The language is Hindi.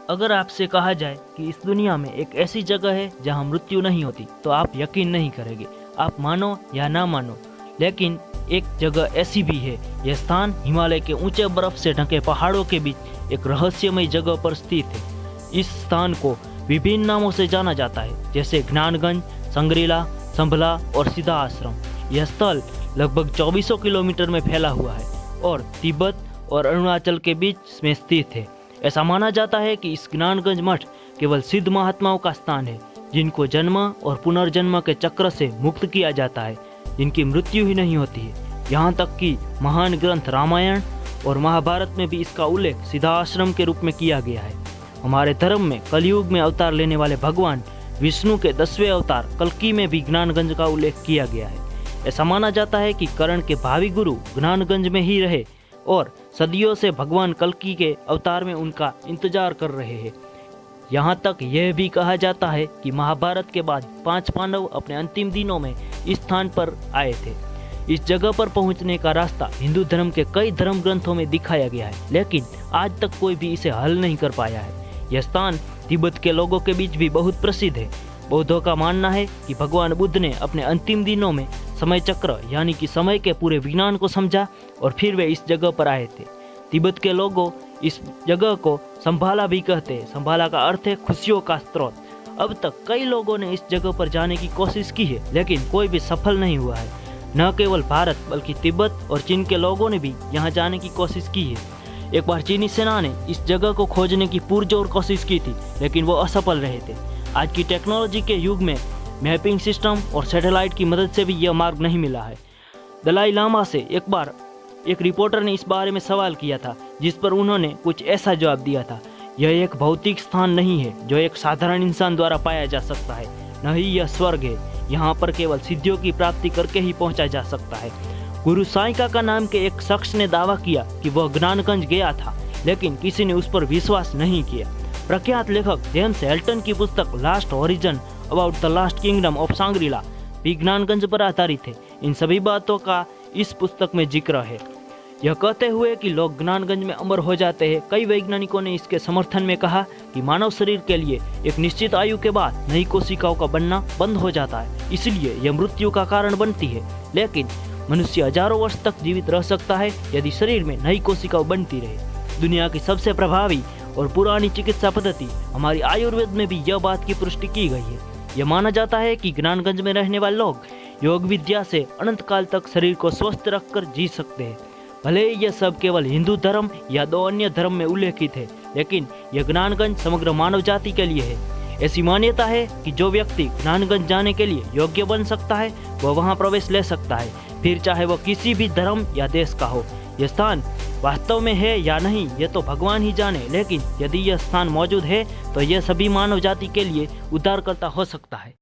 अगर आपसे कहा जाए कि इस दुनिया में एक ऐसी जगह है जहां मृत्यु नहीं होती तो आप यकीन नहीं करेंगे। आप मानो या ना मानो, लेकिन एक जगह ऐसी भी है। यह स्थान हिमालय के ऊंचे बर्फ से ढके पहाड़ों के बीच एक रहस्यमय जगह पर स्थित है। इस स्थान को विभिन्न नामों से जाना जाता है, जैसे ज्ञानगंज, संग्रीला, संभला और सिद्धा आश्रम। यह स्थल लगभग 2400 किलोमीटर में फैला हुआ है और तिब्बत और अरुणाचल के बीच में स्थित है। ऐसा माना जाता है कि इस ज्ञानगंज मठ केवल सिद्ध महात्माओं का स्थान है, जिनको जन्म और पुनर्जन्म के चक्र से मुक्त किया जाता है, जिनकी मृत्यु ही नहीं होती है। यहाँ तक कि महान ग्रंथ रामायण और महाभारत में भी इसका उल्लेख सिद्धा आश्रम के रूप में किया गया है। हमारे धर्म में कलयुग में अवतार लेने वाले भगवान विष्णु के 10वें अवतार कल्कि में भी ज्ञानगंज का उल्लेख किया गया है। ऐसा माना जाता है कि कर्ण के भावी गुरु ज्ञानगंज में ही रहे और सदियों से भगवान कल्कि के अवतार में उनका इंतजार कर रहे हैं। यहाँ तक यह भी कहा जाता है कि महाभारत के बाद 5 पांडव अपने अंतिम दिनों में इस स्थान पर आए थे। इस जगह पर पहुंचने का रास्ता हिंदू धर्म के कई धर्म ग्रंथों में दिखाया गया है, लेकिन आज तक कोई भी इसे हल नहीं कर पाया है। यह स्थान तिब्बत के लोगों के बीच भी बहुत प्रसिद्ध है। बौद्धों का मानना है कि भगवान बुद्ध ने अपने अंतिम दिनों में समय चक्र यानी कि समय के पूरे विज्ञान को समझा और फिर वे इस जगह पर आए थे। तिब्बत के लोगों इस जगह को संभाला भी कहते हैं। संभाला का अर्थ है खुशियों का स्रोत। अब तक कई लोगों ने इस जगह पर जाने की कोशिश की है, लेकिन कोई भी सफल नहीं हुआ है। न केवल भारत बल्कि तिब्बत और चीन के लोगों ने भी यहाँ जाने की कोशिश की है। एक बार चीनी सेना ने इस जगह को खोजने की पुरजोर कोशिश की थी, लेकिन वो असफल रहे थे। आज की टेक्नोलॉजी के युग में मैपिंग सिस्टम और सैटेलाइट की मदद से भी यह मार्ग नहीं मिला है। दलाई लामा से एक बार एक रिपोर्टर ने इस बारे में सवाल किया था, जिस पर उन्होंने कुछ ऐसा जवाब दिया था, यह एक भौतिक स्थान नहीं है जो एक साधारण इंसान द्वारा पाया जा सकता है, न ही यह स्वर्ग है। यहाँ पर केवल सिद्धियों की प्राप्ति करके ही पहुँचा जा सकता है। गुरु साई काका नाम के एक शख्स ने दावा किया कि वह ज्ञानगंज गया था, लेकिन किसी ने उस पर विश्वास नहीं किया। प्रख्यात लेखक जेम्स हेल्टन की पुस्तक last horizon about the last kingdom of Shangrila भी ज्ञानगंज पर आधारित है। इन सभी बातों का इस पुस्तक में जिक्र है। यह कहते हुए कि लोग ज्ञानगंज में अमर हो जाते हैं, कई वैज्ञानिकों ने इसके समर्थन में कहा कि मानव शरीर के लिए एक निश्चित आयु के बाद नई कोशिकाओं का बनना बंद हो जाता है, इसलिए यह मृत्यु का कारण बनती है। लेकिन मनुष्य हजारों वर्ष तक जीवित रह सकता है यदि शरीर में नई कोशिकाएं बनती रहे। दुनिया की सबसे प्रभावी और पुरानी चिकित्सा पद्धति हमारी आयुर्वेद में भी यह बात की पुष्टि की गई है। यह माना जाता है कि ज्ञानगंज में रहने वाले लोग योग विद्या से अनंत काल तक शरीर को स्वस्थ रखकर जी सकते हैं। भले ही यह सब केवल हिंदू धर्म या 2 अन्य धर्म में उल्लेखित है, लेकिन यह ज्ञानगंज समग्र मानव जाति के लिए है। ऐसी मान्यता है कि जो व्यक्ति ज्ञानगंज जाने के लिए योग्य बन सकता है वह वहां प्रवेश ले सकता है, फिर चाहे वह किसी भी धर्म या देश का हो। यह स्थान वास्तव में है या नहीं यह तो भगवान ही जाने, लेकिन यदि यह स्थान मौजूद है तो यह सभी मानव जाति के लिए उद्धारकर्ता हो सकता है।